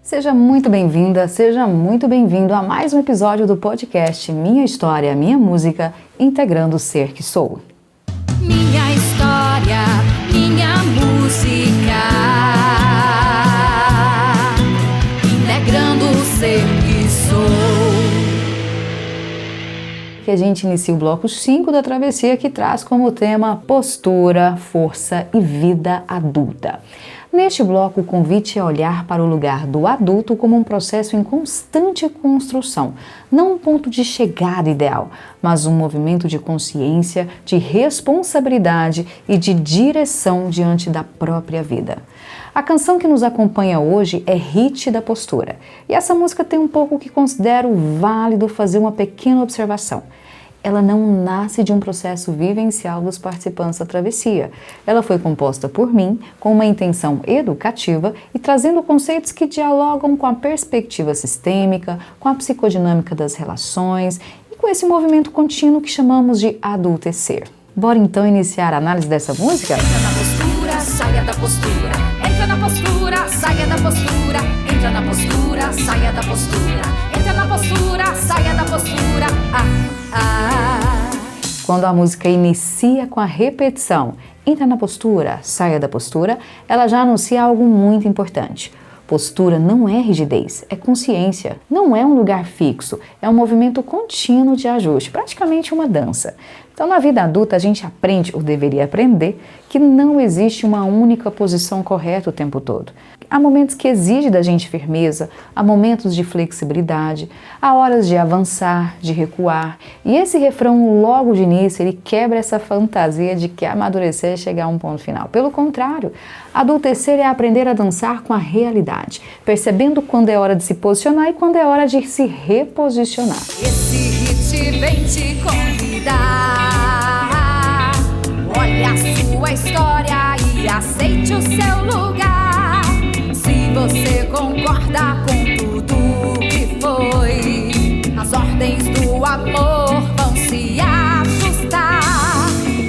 Seja muito bem-vinda, seja muito bem-vindo a mais um episódio do podcast Minha História, Minha Música, integrando o ser que sou. Minha história, minha música, integrando o ser que sou. Que a gente inicia o bloco 5 da travessia, que traz como tema postura, força e vida adulta. Neste bloco, o convite é olhar para o lugar do adulto como um processo em constante construção, não um ponto de chegada ideal, mas um movimento de consciência, de responsabilidade e de direção diante da própria vida. A canção que nos acompanha hoje é Hit da Postura, e essa música tem um pouco que considero válido fazer uma pequena observação. Ela não nasce de um processo vivencial dos participantes da travessia. Ela foi composta por mim com uma intenção educativa e trazendo conceitos que dialogam com a perspectiva sistêmica, com a psicodinâmica das relações e com esse movimento contínuo que chamamos de adultecer. Bora então iniciar a análise dessa música? Entra na postura, saia da postura. Entra na postura, saia da postura. Entra na postura, saia da postura. Entra na postura, saia da postura. Quando a música inicia com a repetição, entra na postura, saia da postura, ela já anuncia algo muito importante. Postura não é rigidez, é consciência. Não é um lugar fixo, é um movimento contínuo de ajuste, praticamente uma dança. Então, na vida adulta, a gente aprende, ou deveria aprender, que não existe uma única posição correta o tempo todo. Há momentos que exigem da gente firmeza, há momentos de flexibilidade, há horas de avançar, de recuar. E esse refrão, logo de início, ele quebra essa fantasia de que amadurecer é chegar a um ponto final. Pelo contrário, adultecer é aprender a dançar com a realidade, percebendo quando é hora de se posicionar e quando é hora de se reposicionar. Esse hit vem te convidar. Olha a sua história e aceite o seu lugar. Se você concorda com tudo que foi, as ordens do amor vão se ajustar.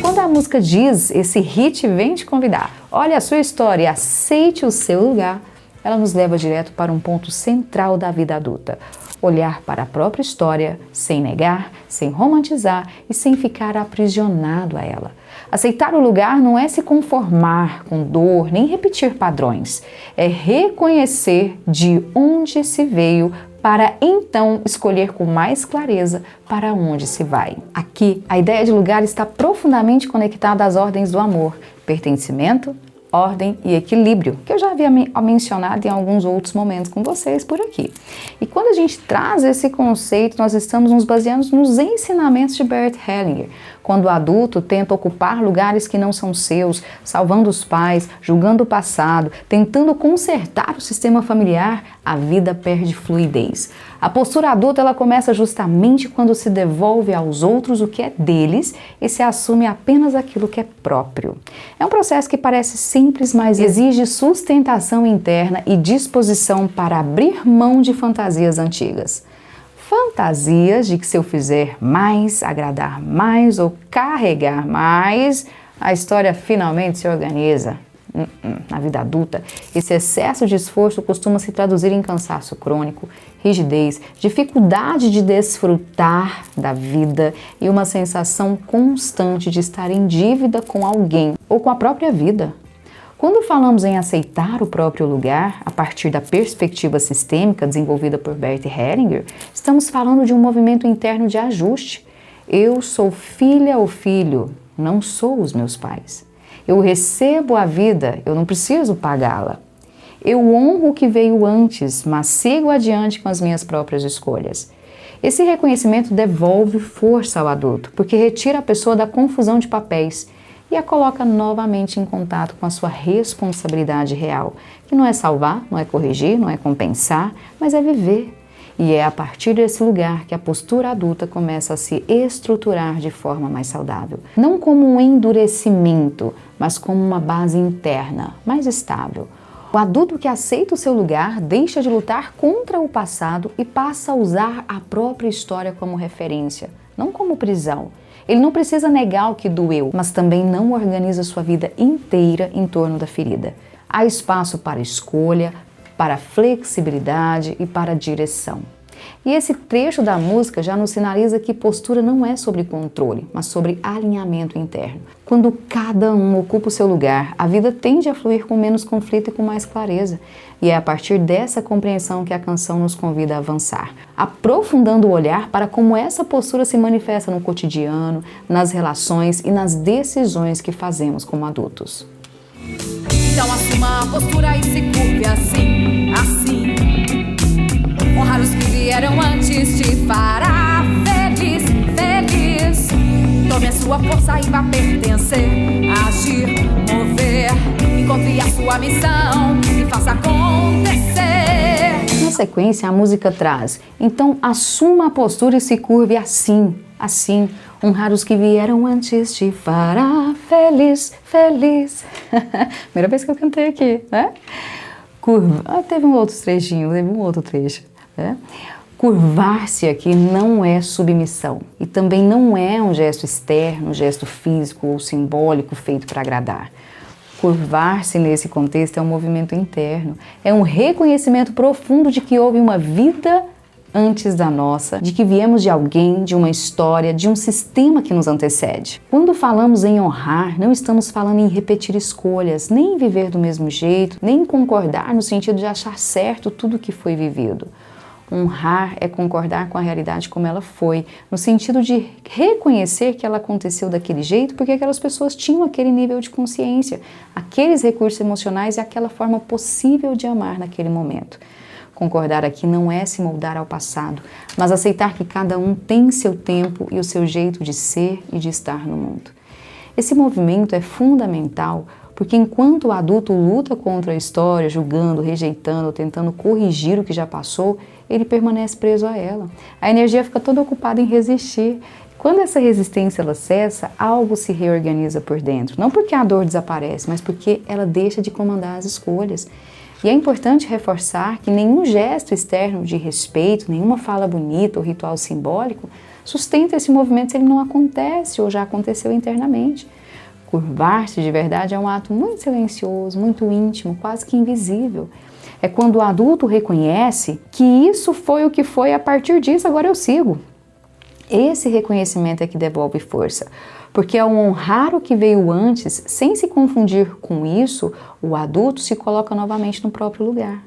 Quando a música diz, esse hit vem te convidar, olha a sua história e aceite o seu lugar, ela nos leva direto para um ponto central da vida adulta. Olhar para a própria história, sem negar, sem romantizar e sem ficar aprisionado a ela. Aceitar o lugar não é se conformar com dor, nem repetir padrões. É reconhecer de onde se veio para então escolher com mais clareza para onde se vai. Aqui, a ideia de lugar está profundamente conectada às ordens do amor, pertencimento, ordem e equilíbrio, que eu já havia mencionado em alguns outros momentos com vocês por aqui. E quando a gente traz esse conceito, nós estamos nos baseando nos ensinamentos de Bert Hellinger. Quando o adulto tenta ocupar lugares que não são seus, salvando os pais, julgando o passado, tentando consertar o sistema familiar, a vida perde fluidez. A postura adulta ela começa justamente quando se devolve aos outros o que é deles e se assume apenas aquilo que é próprio. É um processo que parece simples, mas exige sustentação interna e disposição para abrir mão de fantasias antigas. Fantasias de que se eu fizer mais, agradar mais ou carregar mais, a história finalmente se organiza. Na vida adulta, esse excesso de esforço costuma se traduzir em cansaço crônico, rigidez, dificuldade de desfrutar da vida e uma sensação constante de estar em dívida com alguém ou com a própria vida. Quando falamos em aceitar o próprio lugar, a partir da perspectiva sistêmica desenvolvida por Bert Hellinger, estamos falando de um movimento interno de ajuste. Eu sou filha ou filho, não sou os meus pais. Eu recebo a vida, eu não preciso pagá-la. Eu honro o que veio antes, mas sigo adiante com as minhas próprias escolhas. Esse reconhecimento devolve força ao adulto, porque retira a pessoa da confusão de papéis e a coloca novamente em contato com a sua responsabilidade real, que não é salvar, não é corrigir, não é compensar, mas é viver. E é a partir desse lugar que a postura adulta começa a se estruturar de forma mais saudável. Não como um endurecimento, mas como uma base interna, mais estável. O adulto que aceita o seu lugar deixa de lutar contra o passado e passa a usar a própria história como referência, não como prisão. Ele não precisa negar o que doeu, mas também não organiza sua vida inteira em torno da ferida. Há espaço para escolha, para a flexibilidade e para a direção. E esse trecho da música já nos sinaliza que postura não é sobre controle, mas sobre alinhamento interno. Quando cada um ocupa o seu lugar, a vida tende a fluir com menos conflito e com mais clareza. E é a partir dessa compreensão que a canção nos convida a avançar, aprofundando o olhar para como essa postura se manifesta no cotidiano, nas relações e nas decisões que fazemos como adultos. Então assuma a postura e se curve assim, assim. Honrar os que vieram antes te fará feliz, feliz. Tome a sua força e vá pertencer, agir, mover. Encontre a sua missão e faça acontecer. Na sequência, a música traz: então assuma a postura e se curve assim, assim. Honrar os que vieram antes te fará feliz, feliz. Primeira vez que eu cantei aqui, né? Teve um outro trecho. Né? Curvar-se aqui não é submissão e também não é um gesto externo, um gesto físico ou simbólico feito para agradar. Curvar-se nesse contexto é um movimento interno, é um reconhecimento profundo de que houve uma vida antes da nossa, de que viemos de alguém, de uma história, de um sistema que nos antecede. Quando falamos em honrar, não estamos falando em repetir escolhas, nem em viver do mesmo jeito, nem em concordar no sentido de achar certo tudo que foi vivido. Honrar é concordar com a realidade como ela foi, no sentido de reconhecer que ela aconteceu daquele jeito porque aquelas pessoas tinham aquele nível de consciência, aqueles recursos emocionais e aquela forma possível de amar naquele momento. Concordar aqui não é se moldar ao passado, mas aceitar que cada um tem seu tempo e o seu jeito de ser e de estar no mundo. Esse movimento é fundamental porque enquanto o adulto luta contra a história, julgando, rejeitando, tentando corrigir o que já passou, ele permanece preso a ela. A energia fica toda ocupada em resistir. Quando essa resistência ela cessa, algo se reorganiza por dentro. Não porque a dor desaparece, mas porque ela deixa de comandar as escolhas. E é importante reforçar que nenhum gesto externo de respeito, nenhuma fala bonita ou ritual simbólico sustenta esse movimento se ele não acontece ou já aconteceu internamente. Curvar-se de verdade é um ato muito silencioso, muito íntimo, quase que invisível. É quando o adulto reconhece que isso foi o que foi, a partir disso agora eu sigo. Esse reconhecimento é que devolve força, porque ao honrar o que veio antes, sem se confundir com isso, o adulto se coloca novamente no próprio lugar.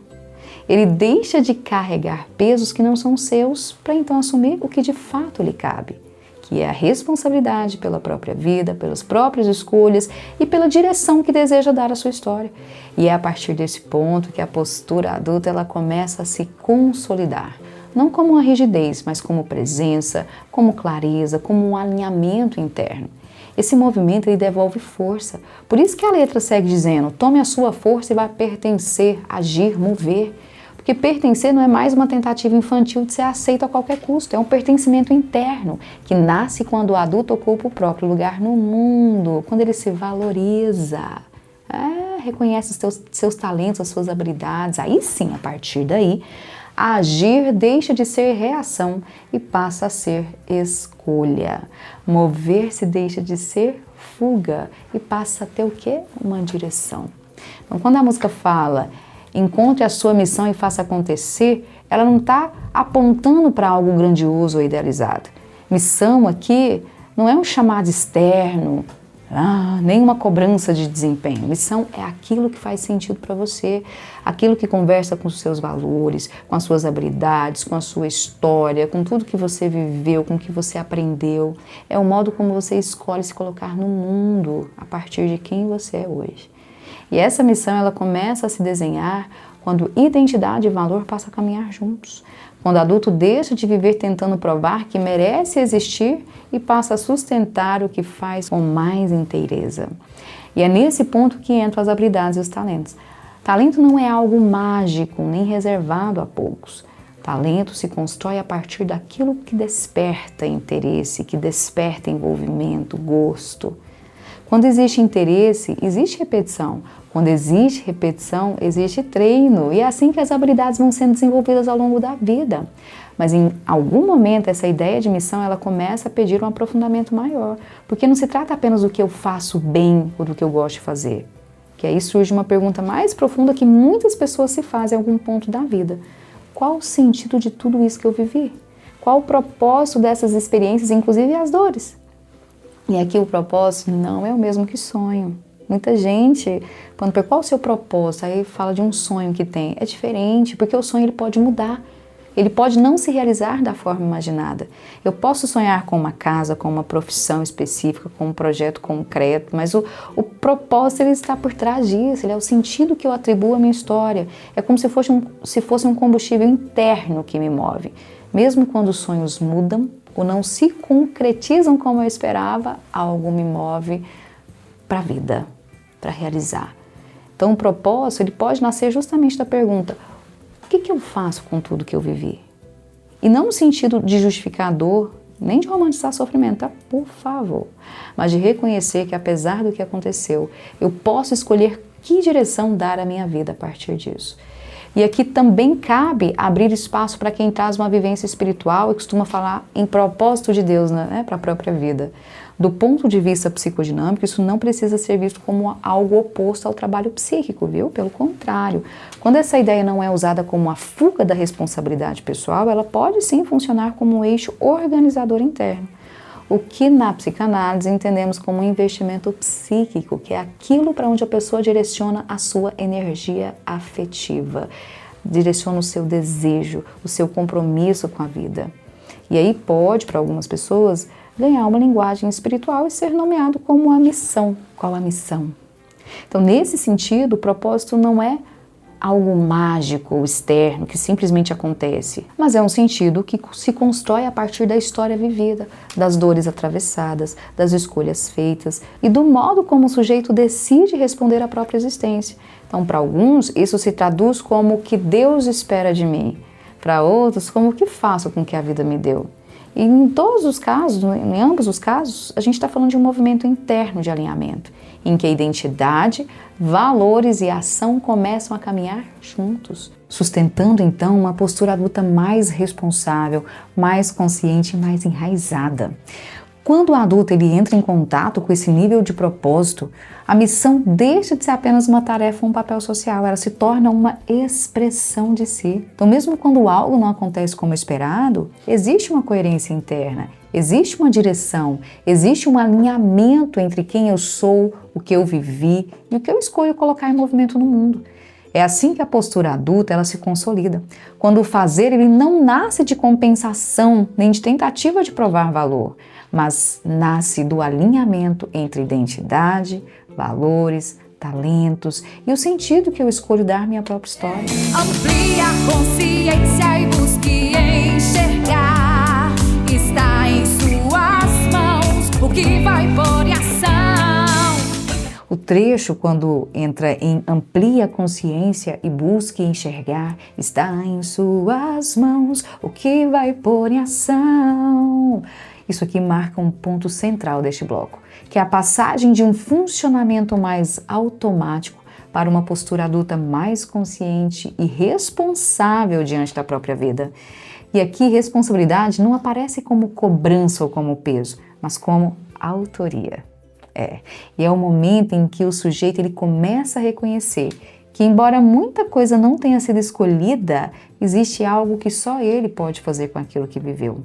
Ele deixa de carregar pesos que não são seus para então assumir o que de fato lhe cabe, que é a responsabilidade pela própria vida, pelas próprias escolhas e pela direção que deseja dar à sua história. E é a partir desse ponto que a postura adulta ela começa a se consolidar. Não como uma rigidez, mas como presença, como clareza, como um alinhamento interno. Esse movimento ele devolve força. Por isso que a letra segue dizendo: tome a sua força e vá pertencer, agir, mover. Porque pertencer não é mais uma tentativa infantil de ser aceito a qualquer custo. É um pertencimento interno que nasce quando o adulto ocupa o próprio lugar no mundo, quando ele se valoriza. Reconhece os seus talentos, as suas habilidades. Aí sim, a partir daí, agir deixa de ser reação e passa a ser escolha. Mover-se deixa de ser fuga e passa a ter o quê? Uma direção. Então, quando a música fala encontre a sua missão e faça acontecer, ela não está apontando para algo grandioso ou idealizado. Missão aqui não é um chamado externo, nem uma cobrança de desempenho. Missão é aquilo que faz sentido para você, aquilo que conversa com os seus valores, com as suas habilidades, com a sua história, com tudo que você viveu, com o que você aprendeu. É o modo como você escolhe se colocar no mundo a partir de quem você é hoje. E essa missão ela começa a se desenhar quando identidade e valor passam a caminhar juntos. Quando o adulto deixa de viver tentando provar que merece existir e passa a sustentar o que faz com mais inteireza. E é nesse ponto que entram as habilidades e os talentos. Talento não é algo mágico, nem reservado a poucos. Talento se constrói a partir daquilo que desperta interesse, que desperta envolvimento, gosto. Quando existe interesse, existe repetição. Quando existe repetição, existe treino. E é assim que as habilidades vão sendo desenvolvidas ao longo da vida. Mas em algum momento essa ideia de missão ela começa a pedir um aprofundamento maior. Porque não se trata apenas do que eu faço bem ou do que eu gosto de fazer. Que aí surge uma pergunta mais profunda que muitas pessoas se fazem em algum ponto da vida. Qual o sentido de tudo isso que eu vivi? Qual o propósito dessas experiências, inclusive as dores? E aqui o propósito não é o mesmo que sonho. Muita gente, quando pergunta qual o seu propósito, aí fala de um sonho que tem. É diferente, porque o sonho ele pode mudar. Ele pode não se realizar da forma imaginada. Eu posso sonhar com uma casa, com uma profissão específica, com um projeto concreto, mas o propósito ele está por trás disso, ele é o sentido que eu atribuo à minha história. É como se fosse um combustível interno que me move. Mesmo quando os sonhos mudam ou não se concretizam como eu esperava, algo me move para a vida, para realizar. Então o propósito ele pode nascer justamente da pergunta: o que eu faço com tudo que eu vivi? E não no sentido de justificar a dor, nem de romantizar sofrimento, tá? Por favor. Mas de reconhecer que apesar do que aconteceu, eu posso escolher que direção dar à minha vida a partir disso. E aqui também cabe abrir espaço para quem traz uma vivência espiritual e costuma falar em propósito de Deus, né, para a própria vida. Do ponto de vista psicodinâmico, isso não precisa ser visto como algo oposto ao trabalho psíquico, viu? Pelo contrário, quando essa ideia não é usada como uma fuga da responsabilidade pessoal, ela pode sim funcionar como um eixo organizador interno. O que na psicanálise entendemos como um investimento psíquico, que é aquilo para onde a pessoa direciona a sua energia afetiva, direciona o seu desejo, o seu compromisso com a vida. E aí pode, para algumas pessoas, ganhar uma linguagem espiritual e ser nomeado como a missão. Qual a missão? Então, nesse sentido, o propósito não é algo mágico ou externo que simplesmente acontece, mas é um sentido que se constrói a partir da história vivida, das dores atravessadas, das escolhas feitas e do modo como o sujeito decide responder à própria existência. Então, para alguns, isso se traduz como o que Deus espera de mim, para outros, como o que faço com o que a vida me deu. E em todos os casos, em ambos os casos, a gente está falando de um movimento interno de alinhamento, em que a identidade, valores e ação começam a caminhar juntos, sustentando então uma postura adulta mais responsável, mais consciente e mais enraizada. Quando o adulto ele entra em contato com esse nível de propósito, a missão deixa de ser apenas uma tarefa ou um papel social, ela se torna uma expressão de si. Então, mesmo quando algo não acontece como esperado, existe uma coerência interna, existe uma direção, existe um alinhamento entre quem eu sou, o que eu vivi e o que eu escolho colocar em movimento no mundo. É assim que a postura adulta ela se consolida. Quando o fazer ele não nasce de compensação nem de tentativa de provar valor, mas nasce do alinhamento entre identidade, valores, talentos e o sentido que eu escolho dar à minha própria história. Amplie a consciência e busque enxergar. Está em suas mãos o que vai pôr em ação. O trecho, quando entra em amplia a consciência e busque enxergar, está em suas mãos o que vai pôr em ação. Isso aqui marca um ponto central deste bloco, que é a passagem de um funcionamento mais automático para uma postura adulta mais consciente e responsável diante da própria vida. E aqui responsabilidade não aparece como cobrança ou como peso, mas como autoria. E é o momento em que o sujeito ele começa a reconhecer que, embora muita coisa não tenha sido escolhida, existe algo que só ele pode fazer com aquilo que viveu.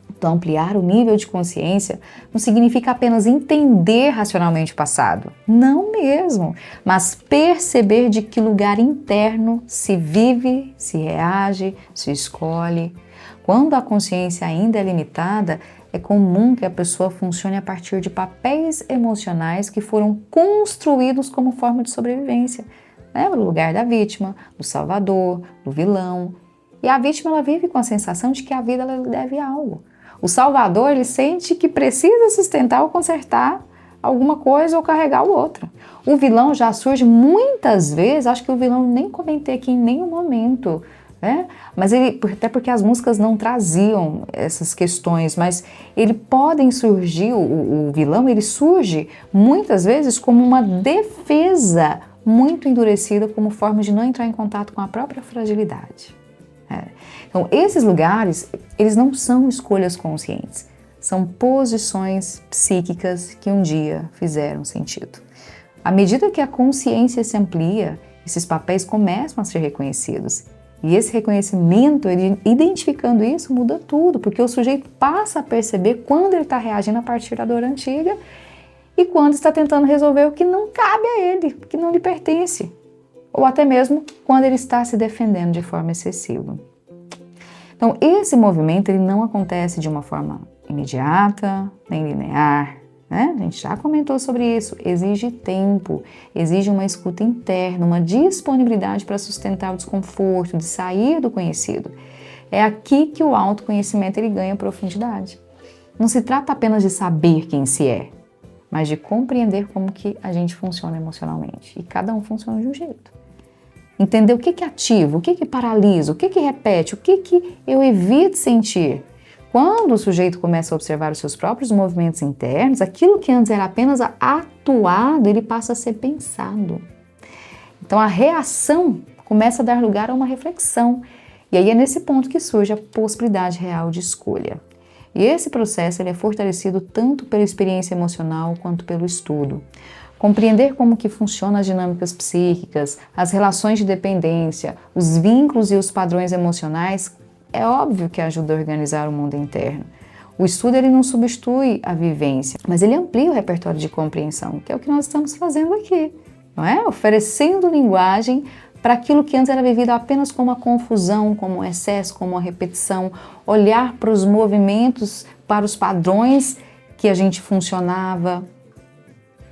Então, ampliar o nível de consciência não significa apenas entender racionalmente o passado. Não mesmo, mas perceber de que lugar interno se vive, se reage, se escolhe. Quando a consciência ainda é limitada, é comum que a pessoa funcione a partir de papéis emocionais que foram construídos como forma de sobrevivência. No lugar da vítima, do salvador, do vilão. E a vítima ela vive com a sensação de que a vida ela deve algo. O salvador ele sente que precisa sustentar ou consertar alguma coisa ou carregar o outro. O vilão já surge muitas vezes, acho que o vilão nem comentei aqui em nenhum momento, mas ele, até porque as músicas não traziam essas questões, mas ele podem surgir, o vilão ele surge muitas vezes como uma defesa muito endurecida como forma de não entrar em contato com a própria fragilidade. Então, esses lugares, eles não são escolhas conscientes, são posições psíquicas que um dia fizeram sentido. À medida que a consciência se amplia, esses papéis começam a ser reconhecidos. E esse reconhecimento, ele, identificando isso, muda tudo, porque o sujeito passa a perceber quando ele está reagindo a partir da dor antiga e quando está tentando resolver o que não cabe a ele, que não lhe pertence. Ou até mesmo quando ele está se defendendo de forma excessiva. Então, esse movimento ele não acontece de uma forma imediata, nem linear, né? A gente já comentou sobre isso. Exige tempo, exige uma escuta interna, uma disponibilidade para sustentar o desconforto, de sair do conhecido. É aqui que o autoconhecimento ele ganha profundidade. Não se trata apenas de saber quem se é, mas de compreender como que a gente funciona emocionalmente. E cada um funciona de um jeito. Entender o que ativa, o que paralisa, o que repete, o que eu evito sentir. Quando o sujeito começa a observar os seus próprios movimentos internos, aquilo que antes era apenas atuado, ele passa a ser pensado. Então a reação começa a dar lugar a uma reflexão. E aí é nesse ponto que surge a possibilidade real de escolha. E esse processo ele é fortalecido tanto pela experiência emocional quanto pelo estudo. Compreender como que funcionam as dinâmicas psíquicas, as relações de dependência, os vínculos e os padrões emocionais, é óbvio que ajuda a organizar o mundo interno. O estudo ele não substitui a vivência, mas ele amplia o repertório de compreensão, que é o que nós estamos fazendo aqui, não é? Oferecendo linguagem para aquilo que antes era vivido apenas como uma confusão, como um excesso, como uma repetição, olhar para os movimentos, para os padrões que a gente funcionava,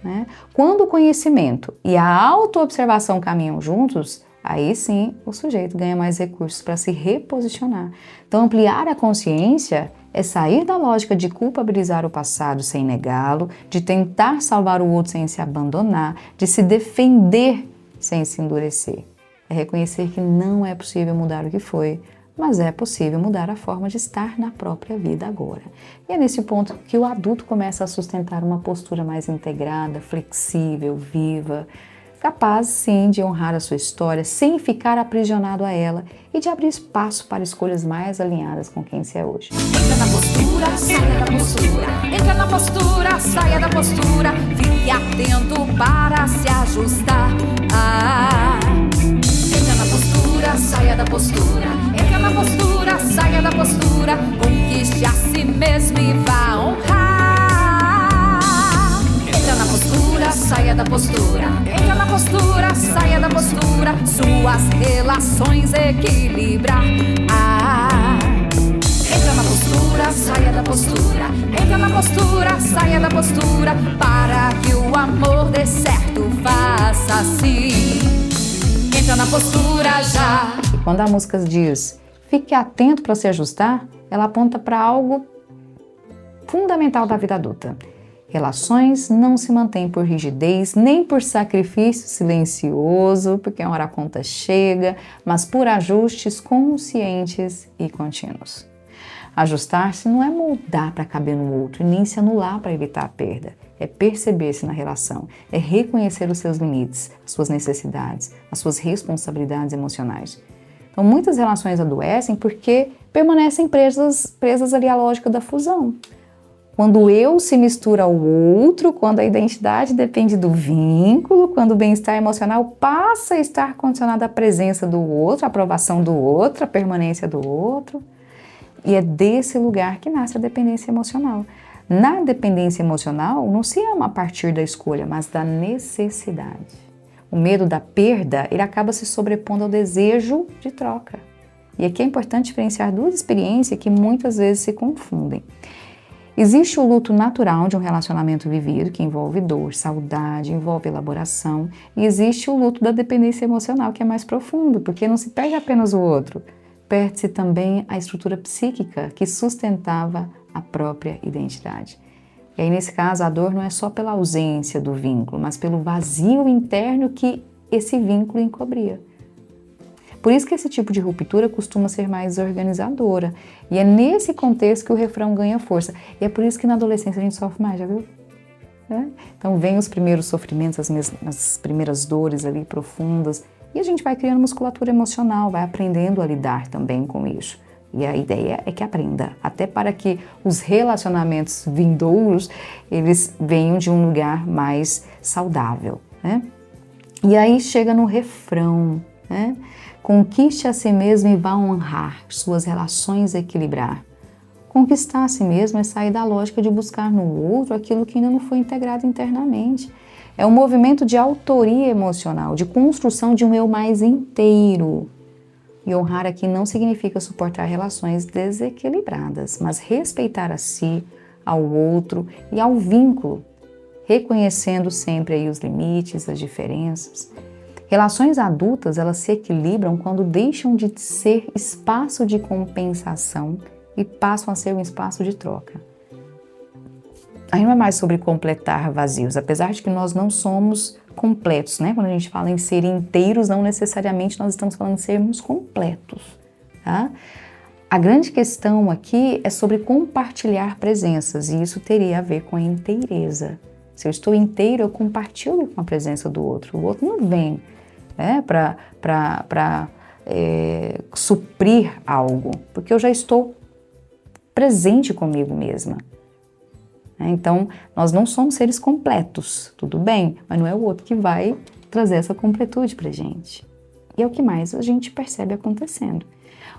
né? Quando o conhecimento e a autoobservação caminham juntos, aí sim o sujeito ganha mais recursos para se reposicionar. Então ampliar a consciência é sair da lógica de culpabilizar o passado sem negá-lo, de tentar salvar o outro sem se abandonar, de se defender sem se endurecer. É reconhecer que não é possível mudar o que foi, mas é possível mudar a forma de estar na própria vida agora. E é nesse ponto que o adulto começa a sustentar uma postura mais integrada, flexível, viva, capaz sim de honrar a sua história sem ficar aprisionado a ela e de abrir espaço para escolhas mais alinhadas com quem se é hoje. Entra na postura, saia da postura. Entra na postura, saia da postura. Fique atento para se ajustar. Entra na postura, saia da postura. Entra na postura, saia da postura. Conquiste a si mesmo e vá honrar. Entra na postura, saia da postura. Entra na postura, saia da postura. Suas relações equilibrar. Entra na postura, saia da postura. Entra na postura, saia da postura. Para que o amor dê certo, faça assim. Entra na postura já. E quando a música diz, fique atento para se ajustar, ela aponta para algo fundamental da vida adulta. Relações não se mantêm por rigidez, nem por sacrifício silencioso, porque uma hora a conta chega, mas por ajustes conscientes e contínuos. Ajustar-se não é mudar para caber no outro e nem se anular para evitar a perda. É perceber-se na relação, é reconhecer os seus limites, as suas necessidades, as suas responsabilidades emocionais. Então, muitas relações adoecem porque permanecem presas ali à lógica da fusão. Quando o eu se mistura ao outro, quando a identidade depende do vínculo, quando o bem-estar emocional passa a estar condicionado à presença do outro, à aprovação do outro, à permanência do outro. E é desse lugar que nasce a dependência emocional. Na dependência emocional, não se ama a partir da escolha, mas da necessidade. O medo da perda, ele acaba se sobrepondo ao desejo de troca. E aqui é importante diferenciar duas experiências que muitas vezes se confundem. Existe o luto natural de um relacionamento vivido, que envolve dor, saudade, envolve elaboração. E existe o luto da dependência emocional, que é mais profundo, porque não se perde apenas o outro, perde-se também a estrutura psíquica que sustentava a própria identidade. E aí, nesse caso, a dor não é só pela ausência do vínculo, mas pelo vazio interno que esse vínculo encobria. Por isso que esse tipo de ruptura costuma ser mais organizadora. E é nesse contexto que o refrão ganha força. E é por isso que na adolescência a gente sofre mais, já viu? Então vem os primeiros sofrimentos, as primeiras dores ali profundas. E a gente vai criando musculatura emocional, vai aprendendo a lidar também com isso. E a ideia é que aprenda, até para que os relacionamentos vindouros, eles venham de um lugar mais saudável. né? E aí chega no refrão, né? Conquiste a si mesmo e vá honrar, suas relações equilibrar. Conquistar a si mesmo é sair da lógica de buscar no outro aquilo que ainda não foi integrado internamente. É um movimento de autoria emocional, de construção de um eu mais inteiro. E honrar aqui não significa suportar relações desequilibradas, mas respeitar a si, ao outro e ao vínculo, reconhecendo sempre aí os limites, as diferenças. Relações adultas, elas se equilibram quando deixam de ser espaço de compensação e passam a ser um espaço de troca. Aí não é mais sobre completar vazios, apesar de que nós não somos completos, né? Quando a gente fala em ser inteiros, não necessariamente nós estamos falando em sermos completos, tá? A grande questão aqui é sobre compartilhar presenças, e isso teria a ver com a inteireza. Se eu estou inteiro, eu compartilho com a presença do outro. O outro não vem, né, para suprir algo, porque eu já estou presente comigo mesma. Então, nós não somos seres completos, tudo bem, mas não é o outro que vai trazer essa completude pra gente. E é o que mais a gente percebe acontecendo.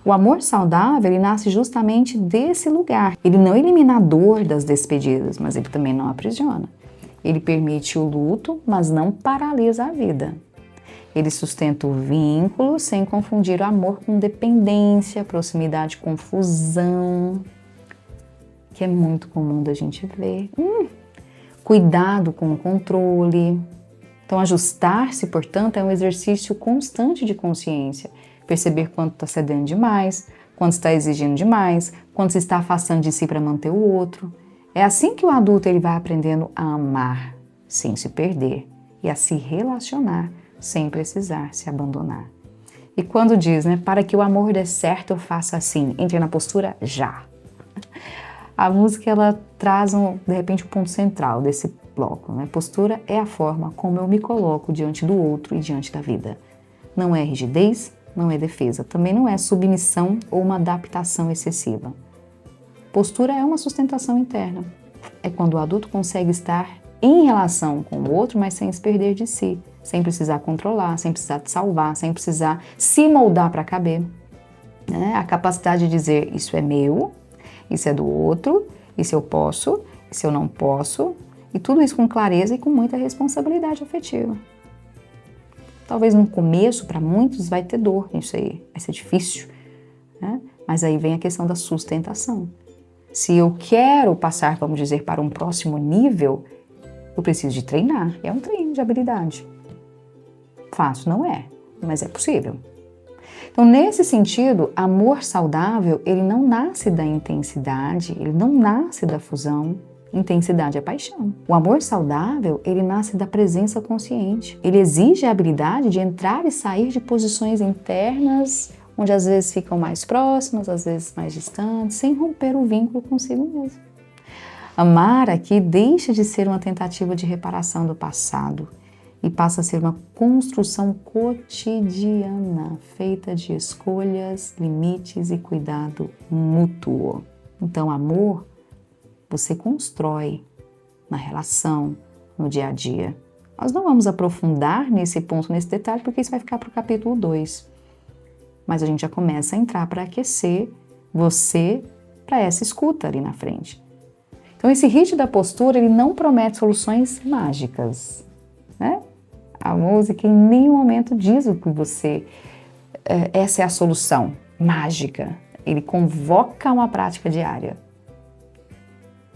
O amor saudável, ele nasce justamente desse lugar. Ele não elimina a dor das despedidas, mas ele também não aprisiona. Ele permite o luto, mas não paralisa a vida. Ele sustenta o vínculo sem confundir o amor com dependência, proximidade com fusão, que é muito comum da gente ver. Cuidado com o controle. Então, ajustar-se, portanto, é um exercício constante de consciência. Perceber quando está cedendo demais, quando está exigindo demais, quando se está afastando de si para manter o outro. É assim que o adulto ele vai aprendendo a amar, sem se perder, e a se relacionar, sem precisar se abandonar. E quando diz, né, para que o amor dê certo, eu faça assim, entre na postura já. A música, ela traz, de repente, o ponto central desse bloco, né? Postura é a forma como eu me coloco diante do outro e diante da vida. Não é rigidez, não é defesa, também não é submissão ou uma adaptação excessiva. Postura é uma sustentação interna. É quando o adulto consegue estar em relação com o outro, mas sem se perder de si, sem precisar controlar, sem precisar te salvar, sem precisar se moldar para caber. Né? A capacidade de dizer, isso é meu, isso é do outro, isso eu posso, isso eu não posso, e tudo isso com clareza e com muita responsabilidade afetiva. Talvez no começo, para muitos, vai ter dor nisso aí, vai ser difícil, né? Mas aí vem a questão da sustentação. Se eu quero passar, vamos dizer, para um próximo nível, eu preciso de treinar, é um treino de habilidade. Fácil não é, mas é possível. Então, nesse sentido, amor saudável, ele não nasce da intensidade, ele não nasce da fusão. Intensidade é paixão. O amor saudável, ele nasce da presença consciente. Ele exige a habilidade de entrar e sair de posições internas, onde às vezes ficam mais próximas, às vezes mais distantes, sem romper o vínculo consigo mesmo. Amar aqui deixa de ser uma tentativa de reparação do passado e passa a ser uma construção cotidiana, feita de escolhas, limites e cuidado mútuo. Então, amor, você constrói na relação, no dia a dia. Nós não vamos aprofundar nesse ponto, nesse detalhe, porque isso vai ficar para o capítulo 2. Mas a gente já começa a entrar para aquecer você para essa escuta ali na frente. Então, esse ritmo da postura, ele não promete soluções mágicas, né? A música em nenhum momento diz o que você... essa é a solução mágica. Ele convoca uma prática diária.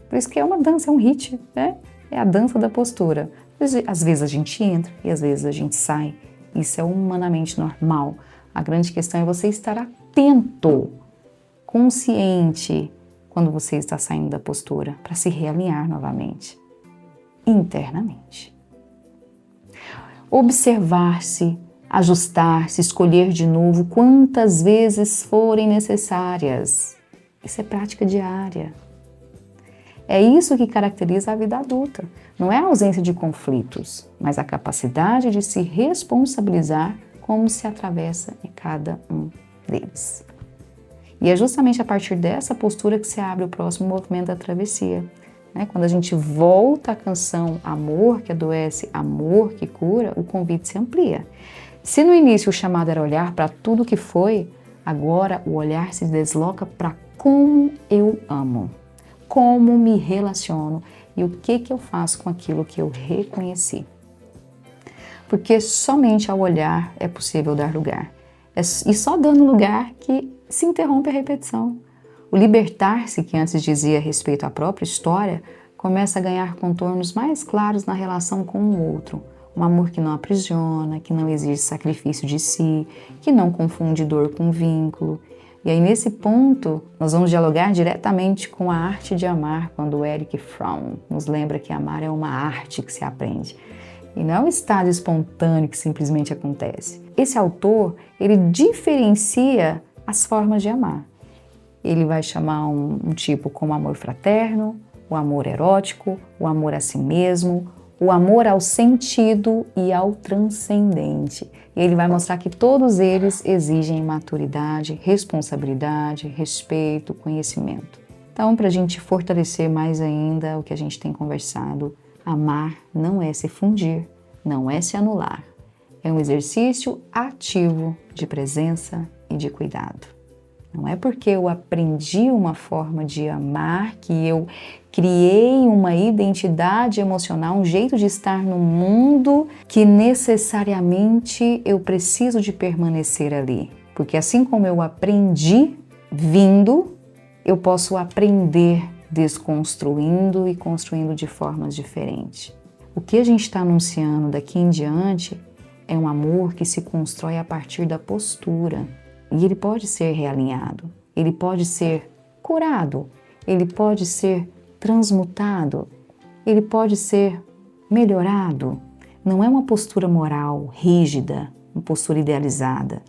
Por isso que é uma dança, é um ritmo, né? É a dança da postura. Às vezes a gente entra e às vezes a gente sai. Isso é humanamente normal. A grande questão é você estar atento, consciente, quando você está saindo da postura, para se realinhar novamente, internamente. Observar-se, ajustar-se, escolher de novo quantas vezes forem necessárias. Isso é prática diária. É isso que caracteriza a vida adulta. Não é a ausência de conflitos, mas a capacidade de se responsabilizar como se atravessa em cada um deles. E é justamente a partir dessa postura que se abre o próximo movimento da travessia, né? Quando a gente volta à canção Amor que adoece, Amor que cura, o convite se amplia. Se no início o chamado era olhar para tudo que foi, agora o olhar se desloca para como eu amo, como me relaciono e o que eu faço com aquilo que eu reconheci. Porque somente ao olhar é possível dar lugar. E só dando lugar que se interrompe a repetição. O libertar-se, que antes dizia respeito à própria história, começa a ganhar contornos mais claros na relação com o outro. Um amor que não aprisiona, que não exige sacrifício de si, que não confunde dor com vínculo. E aí nesse ponto, nós vamos dialogar diretamente com a arte de amar, quando o Erich Fromm nos lembra que amar é uma arte que se aprende. E não é um estado espontâneo que simplesmente acontece. Esse autor, ele diferencia as formas de amar. Ele vai chamar um tipo como amor fraterno, o amor erótico, o amor a si mesmo, o amor ao sentido e ao transcendente. E ele vai mostrar que todos eles exigem maturidade, responsabilidade, respeito, conhecimento. Então, para a gente fortalecer mais ainda o que a gente tem conversado, amar não é se fundir, não é se anular. É um exercício ativo de presença e de cuidado. Não é porque eu aprendi uma forma de amar que eu criei uma identidade emocional, um jeito de estar no mundo que necessariamente eu preciso de permanecer ali. Porque assim como eu aprendi vindo, eu posso aprender desconstruindo e construindo de formas diferentes. O que a gente está anunciando daqui em diante é um amor que se constrói a partir da postura. E ele pode ser realinhado, ele pode ser curado, ele pode ser transmutado, ele pode ser melhorado. Não é uma postura moral rígida, uma postura idealizada,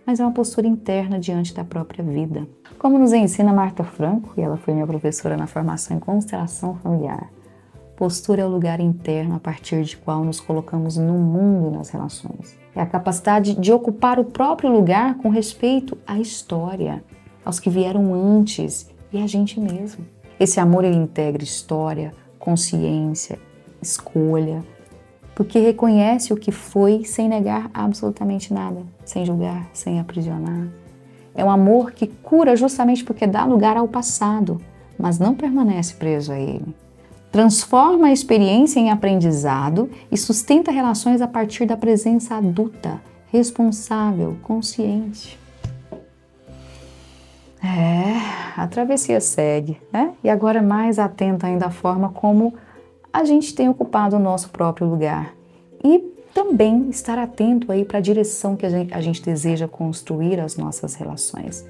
mas é uma postura interna diante da própria vida. Como nos ensina Marta Franco, e ela foi minha professora na formação em constelação familiar, postura é o lugar interno a partir de qual nos colocamos no mundo e nas relações. É a capacidade de ocupar o próprio lugar com respeito à história, aos que vieram antes e a gente mesmo. Esse amor, ele integra história, consciência, escolha, porque reconhece o que foi sem negar absolutamente nada, sem julgar, sem aprisionar. É um amor que cura justamente porque dá lugar ao passado, mas não permanece preso a ele. Transforma a experiência em aprendizado e sustenta relações a partir da presença adulta, responsável, consciente. A travessia segue, né? E agora mais atenta ainda à forma como a gente tem ocupado o nosso próprio lugar. E também estar atento aí para a direção que a gente deseja construir as nossas relações.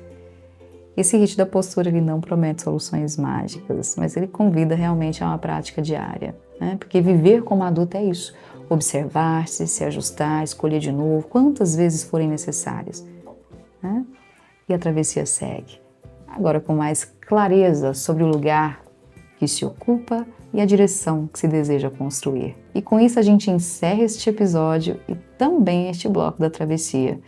Esse ritmo da postura, ele não promete soluções mágicas, mas ele convida realmente a uma prática diária, né? Porque viver como adulto é isso, observar-se, se ajustar, escolher de novo, quantas vezes forem necessárias, né? E a travessia segue, agora com mais clareza sobre o lugar que se ocupa e a direção que se deseja construir. E com isso a gente encerra este episódio e também este bloco da travessia.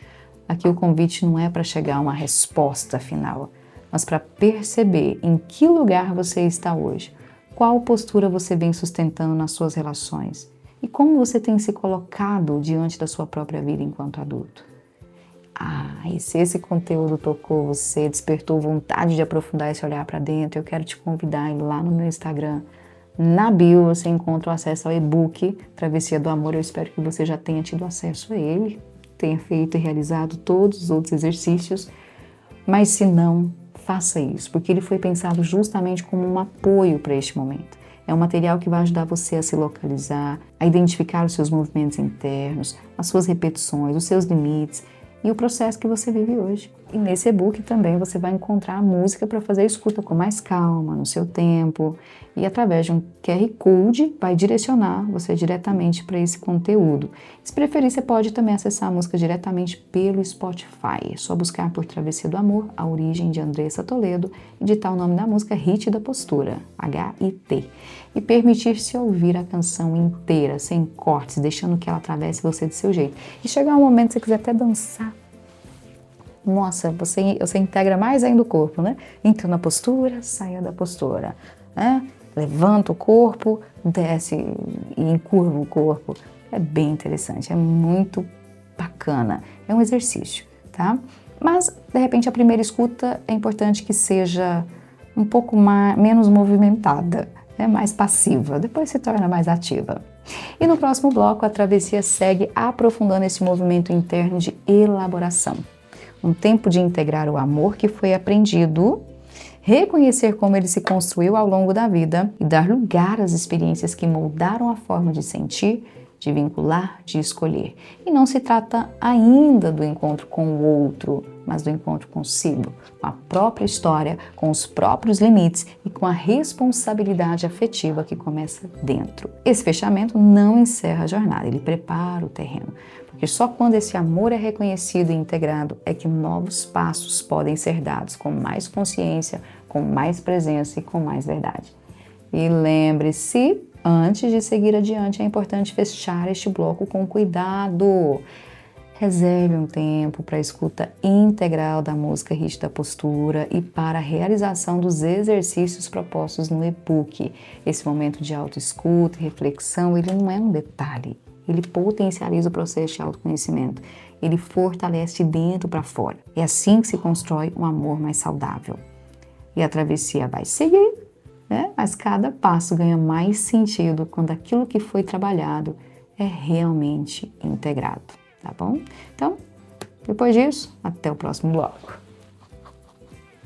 Aqui o convite não é para chegar a uma resposta final, mas para perceber em que lugar você está hoje, qual postura você vem sustentando nas suas relações e como você tem se colocado diante da sua própria vida enquanto adulto. E se esse conteúdo tocou você, despertou vontade de aprofundar esse olhar para dentro, eu quero te convidar a ir lá no meu Instagram. Na bio você encontra o acesso ao e-book Travessia do Amor. Eu espero que você já tenha tido acesso a ele, tenha feito e realizado todos os outros exercícios, mas se não, faça isso, porque ele foi pensado justamente como um apoio para este momento. É um material que vai ajudar você a se localizar, a identificar os seus movimentos internos, as suas repetições, os seus limites e o processo que você vive hoje. E nesse e-book também você vai encontrar a música para fazer a escuta com mais calma, no seu tempo, e através de um QR Code vai direcionar você diretamente para esse conteúdo. Se preferir, você pode também acessar a música diretamente pelo Spotify. É só buscar por Travessia do Amor, A Origem, de Andressa Toledo, e digitar o nome da música Hit da Postura, HIT, e permitir-se ouvir a canção inteira, sem cortes, deixando que ela atravesse você do seu jeito. E chegar um momento que você quiser até dançar, nossa, você integra mais ainda o corpo, né? Entra na postura, saia da postura, né? levanta o corpo, desce e encurva o corpo. É bem interessante, é muito bacana. É um exercício, tá? Mas, de repente, a primeira escuta é importante que seja um pouco menos movimentada, né? Mais passiva, depois se torna mais ativa. E no próximo bloco, a travessia segue aprofundando esse movimento interno de elaboração. Um tempo de integrar o amor que foi aprendido, reconhecer como ele se construiu ao longo da vida e dar lugar às experiências que moldaram a forma de sentir, de vincular, de escolher. E não se trata ainda do encontro com o outro, mas do encontro consigo, com a própria história, com os próprios limites e com a responsabilidade afetiva que começa dentro. Esse fechamento não encerra a jornada, ele prepara o terreno, porque só quando esse amor é reconhecido e integrado é que novos passos podem ser dados com mais consciência, com mais presença e com mais verdade. E lembre-se, antes de seguir adiante, é importante fechar este bloco com cuidado. Reserve um tempo para a escuta integral da música Ritmo da Postura e para a realização dos exercícios propostos no e-book. Esse momento de autoescuta e reflexão, ele não é um detalhe, ele potencializa o processo de autoconhecimento, ele fortalece de dentro para fora. É assim que se constrói um amor mais saudável. E a travessia vai seguir, né? Mas cada passo ganha mais sentido quando aquilo que foi trabalhado é realmente integrado. Tá bom? Então, depois disso, até o próximo bloco.